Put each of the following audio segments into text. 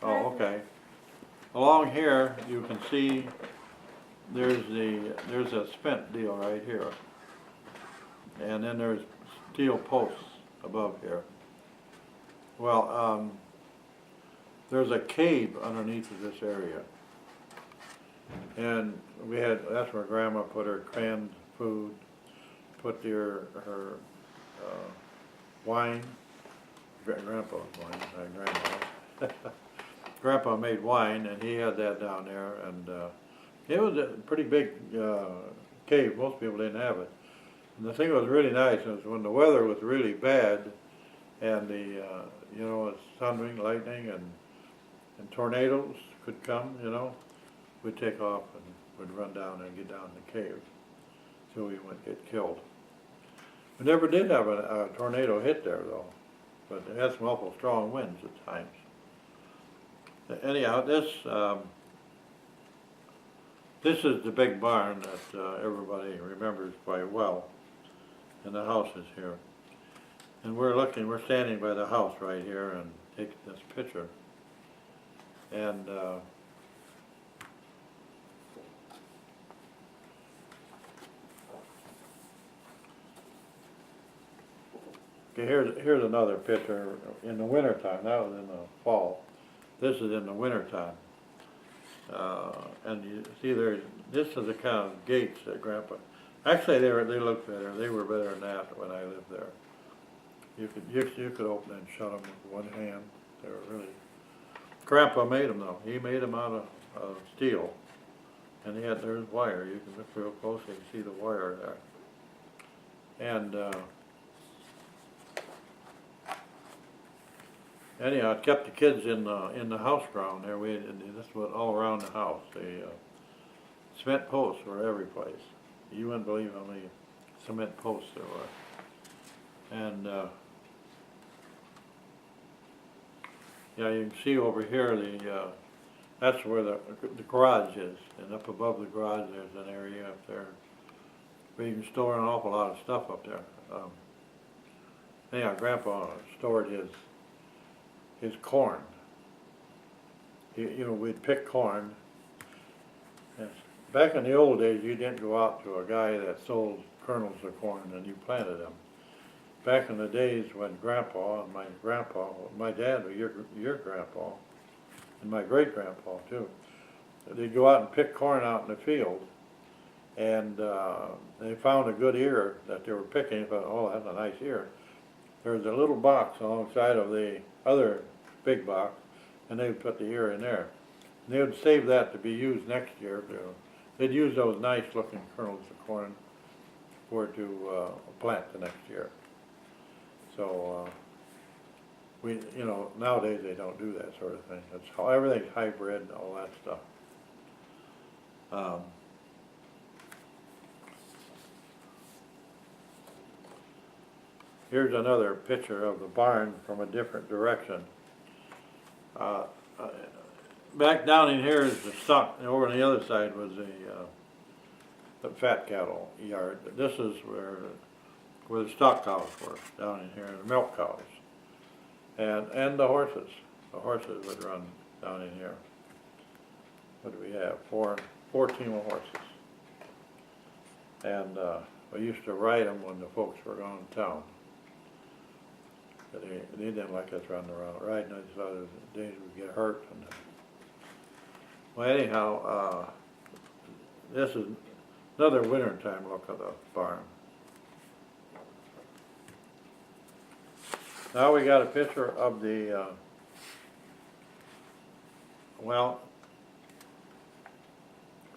Oh, okay. Along here, you can see there's a cement deal right here. And then there's steel posts above here. Well, there's a cave underneath of this area. And that's where Grandma put her canned food, put her wine, Grandpa's wine, not Grandma's. Grandpa made wine, and he had that down there, and it was a pretty big cave. Most people didn't have it. And the thing that was really nice was when the weather was really bad, and it's thundering, lightning, and tornadoes could come, we'd take off and we'd run down and get down in the cave so we wouldn't get killed. We never did have a tornado hit there, though, but it had some awful strong winds at times. Anyhow, this is the big barn that everybody remembers quite well, and the house is here. And we're standing by the house right here and taking this picture. And okay, here's another picture in the wintertime. That was in the fall. This is in the wintertime. And you see this is the kind of gates that Grandpa, actually they looked better. They were better than that when I lived there. You could open and shut them with one hand. They were really, Grandpa made them though. He made them out of steel. And there's wire. You can look real close and see the wire there. And anyhow, it kept the kids in the house ground there. This was all around the house. The cement posts were every place. You wouldn't believe how many cement posts there were. And yeah, you can see over here that's where the garage is, and up above the garage there's an area up there where you can store an awful lot of stuff up there. Anyhow, Grandpa stored his corn. We'd pick corn. Back in the old days, you didn't go out to a guy that sold kernels of corn and you planted them. Back in the days when Grandpa and my grandpa, my dad, or your grandpa, and my great grandpa too, they'd go out and pick corn out in the field, and they found a good ear that they were picking. Thought, oh, that's a nice ear. There's a little box alongside of the other big box, and they would put the ear in there. And they would save that to be used next year. They'd use those nice looking kernels of corn to plant the next year. So nowadays they don't do that sort of thing. Everything's hybrid and all that stuff. Here's another picture of the barn from a different direction. Back down in here is the stock, and over on the other side was the fat cattle yard. This is where the stock cows were, down in here, the milk cows. And the horses. The horses would run down in here. What do we have? 14 horses. And we used to ride them when the folks were gone to town. But they didn't like us running around riding. I just thought it was dangerous we'd get hurt. Well, anyhow, this is another wintertime look of the barn. Now we got a picture of the,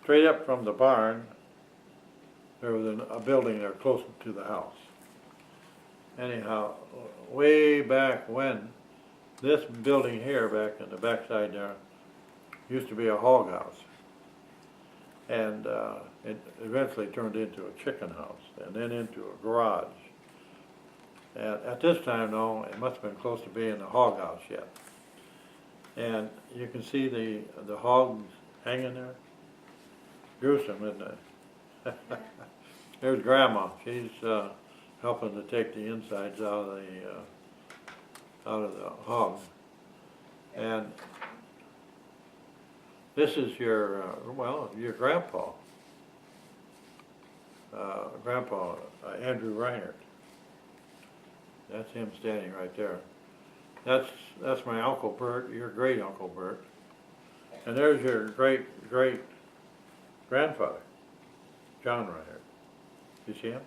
straight up from the barn, there was a building there close to the house. Anyhow, way back when, this building here, back in the backside there, used to be a hog house. And it eventually turned into a chicken house, and then into a garage. And at this time, though, it must have been close to being a hog house yet. And you can see the hogs hanging there. Gruesome, isn't it? There's Grandma. She's helping to take the insides out of the hog. And This is your, well, your grandpa. Grandpa, Andrew Reinert. That's him standing right there. That's my Uncle Bert, your great Uncle Bert. And there's your great grandfather, John Reinert. You see him?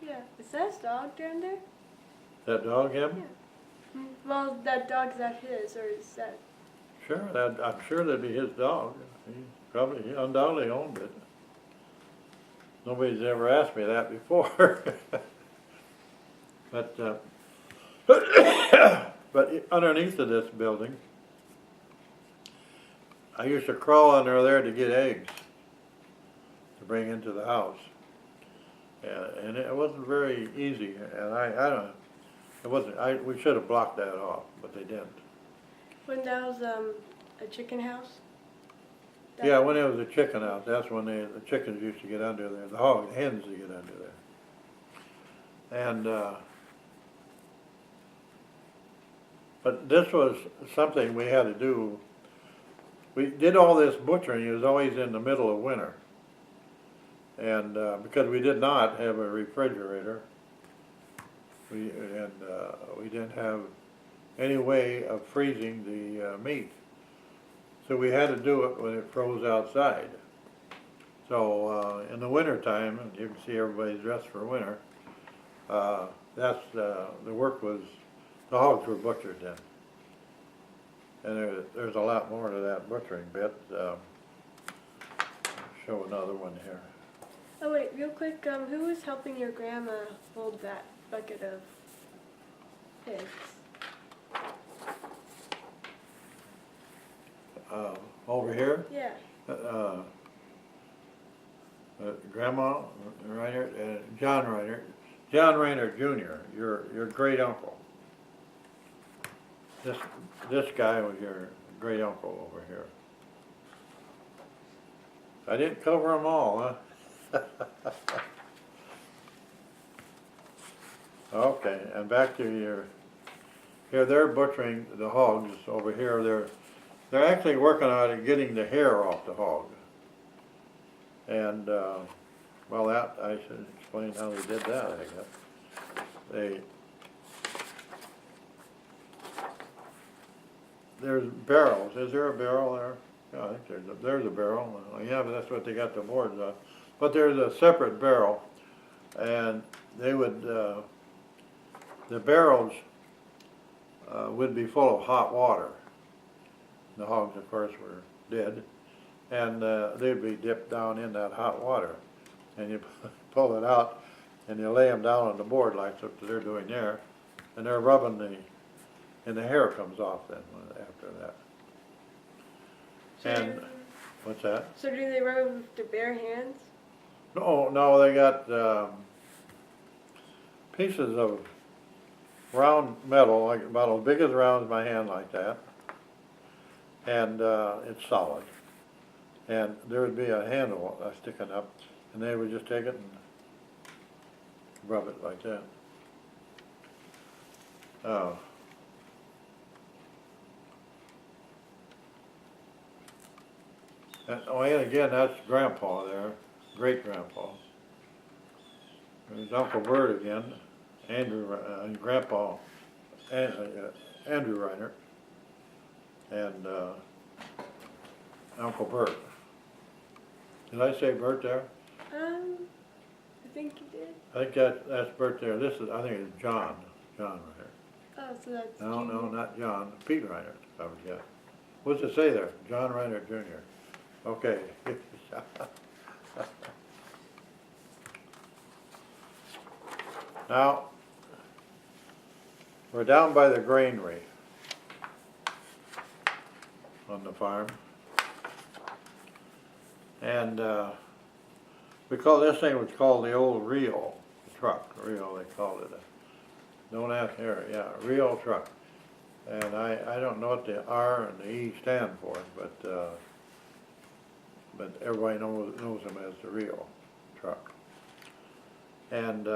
Yeah. Is that his dog down there? That dog him? Yeah. Well, that dog, is that his, or is that? Sure, I'm sure that'd be his dog. He undoubtedly owned it. Nobody's ever asked me that before. But but underneath of this building, I used to crawl under there to get eggs to bring into the house, and it wasn't very easy. And I don't, it wasn't. We should have blocked that off, but they didn't. When that was a chicken house? Yeah, when it was a chicken house, that's when the chickens used to get under there. The hens to get under there. And but this was something we had to do. We did all this butchering. It was always in the middle of winter, and because we did not have a refrigerator, we didn't have any way of freezing the meat. So we had to do it when it froze outside. So in the winter time, you can see everybody's dressed for winter. That's the work was, the hogs were butchered then. And there's a lot more to that butchering bit. Show another one here. Oh wait, real quick, who was helping your grandma hold that bucket of pigs? Over here, Yeah. Grandma Reinert and John Reinert Jr., your great uncle. This guy was your great uncle over here. I didn't cover them all, huh? Okay, and back to your. Here they're butchering the hogs over here. They're actually working on getting the hair off the hog. And, well, that, I should explain how they did that, I guess. There's barrels. Is there a barrel there? Yeah, I think there's a barrel. Yeah, but that's what they got the boards on. But there's a separate barrel, and they would, the barrels would be full of hot water. The hogs, of course, were dead, and they'd be dipped down in that hot water. And you pull it out, and you lay them down on the board like they're doing there, and they're rubbing and the hair comes off then after that. And what's that? So do they rub it with their bare hands? No, they got pieces of round metal, like about as big as round as my hand, like that. And it's solid. And there would be a handle sticking up, and they would just take it and rub it like that. And again, that's Grandpa there, great Grandpa. There's Uncle Bert again, and Grandpa, Andrew Reinert. And Uncle Bert. Did I say Bert there? I think you did. I think that's Bert there. I think it's John Reinert. Oh, so that's No, Junior. no, not John. Pete Reinert, I forget. What's it say there? John Reinert Jr. Okay. Now, we're down by the granary on the farm, and this thing was called the old reel truck. Reel, they called it. Don't ask here. Yeah, reel truck. And I don't know what the R and the E stand for, but everybody knows them as the reel truck. And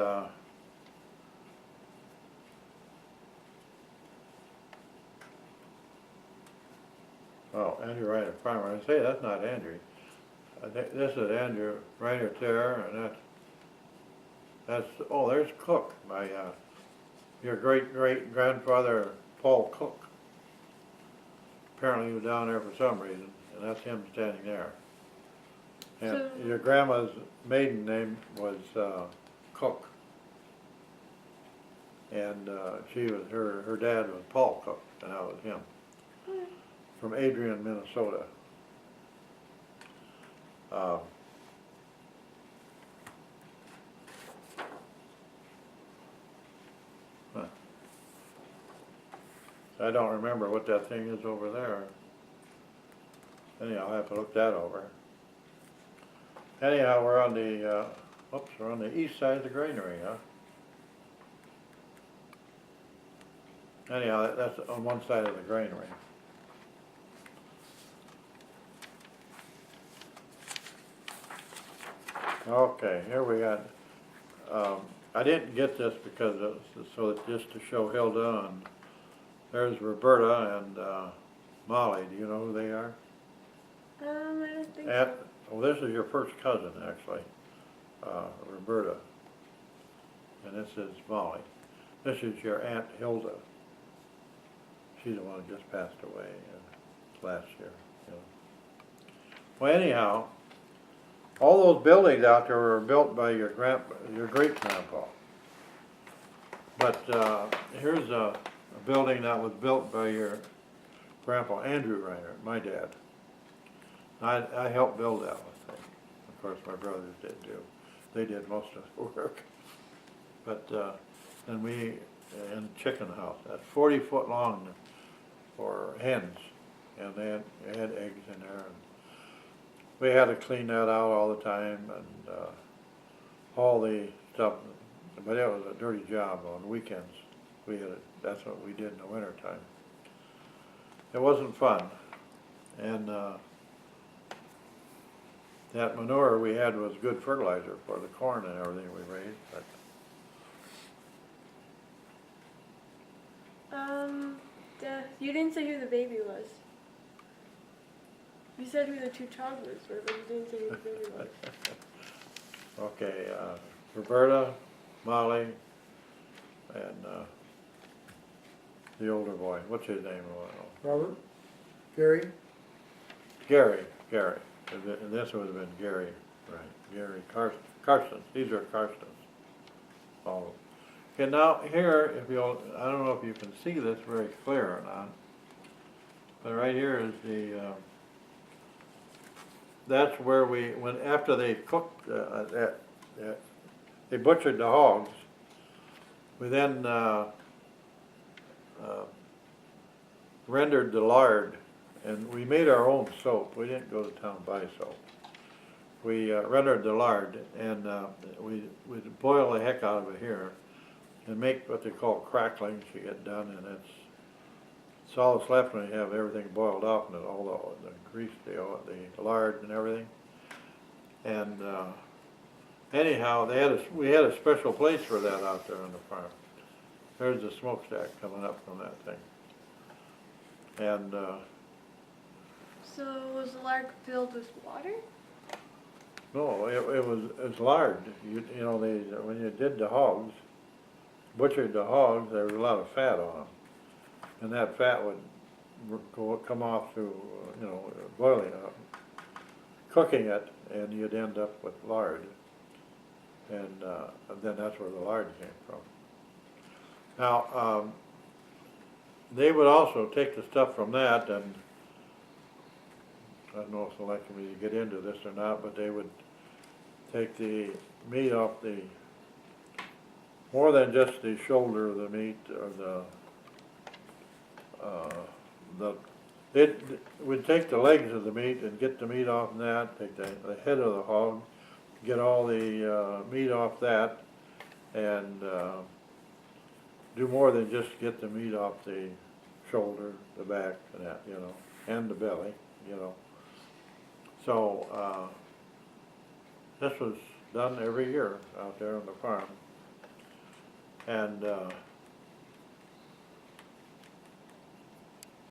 Oh, Andrew Reinert, farmer. I say that's not Andrew. I think this is Andrew Reinert there, and that's oh, there's Cook, my your great grandfather Paul Cook. Apparently he was down there for some reason, and that's him standing there. And So- your grandma's maiden name was Cook, and she was her dad was Paul Cook, and that was him. From Adrian, Minnesota. Huh. I don't remember what that thing is over there. Anyhow, I'll have to look that over. Anyhow, we're on the, we're on the east side of the granary, huh? Anyhow, that's on one side of the granary. Okay, here we got, I didn't get this because so that just to show Hilda, and there's Roberta and Molly. Do you know who they are? I don't think so. Well, this is your first cousin, actually, Roberta, and this is Molly. This is your Aunt Hilda. She's the one who just passed away last year. You know. Well, anyhow, all those buildings out there were built by your great grandpa. But here's a building that was built by your grandpa Andrew Reinert, my dad. I helped build that one thing. Of course, my brothers did too. They did most of the work. But and we in chicken house. That's 40 foot long for hens, and they had eggs in there. And we had to clean that out all the time, and all the stuff. But it was a dirty job on weekends. That's what we did in the winter time. It wasn't fun, and that manure we had was good fertilizer for the corn and everything we raised. But you didn't say who the baby was. You said who the two toddlers were, but you didn't say who the baby was. okay, Roberta, Molly, and the older boy. What's his name? Robert? Gary? Gary. And this would have been Gary, right? Gary Carstens. These are Carstens. Oh. Okay, now here, I don't know if you can see this very clear or not, but right here is the, that's where after they cooked, they butchered the hogs, we then rendered the lard, and we made our own soap. We didn't go to town and buy soap. We rendered the lard, and we'd boil the heck out of it here, and make what they call cracklings to get done, and it's all that's left when you have everything boiled off, and all the grease, the lard and everything. And anyhow, we had a special place for that out there on the farm. There's the smokestack coming up from that thing. And So was the lard filled with water? no, it was lard. You know, when you did the hogs, butchered the hogs, there was a lot of fat on them, and that fat would come off through, boiling up, cooking it, and you'd end up with lard, and then that's where the lard came from. Now, they would also take the stuff from that, and I don't know if they'll like me to get into this or not, but they would take the meat off more than just the shoulder of the meat, or we'd take the legs of the meat and get the meat off that, take the head of the hog, get all the meat off that, and do more than just get the meat off the shoulder, the back, and that, and the belly, So this was done every year out there on the farm. And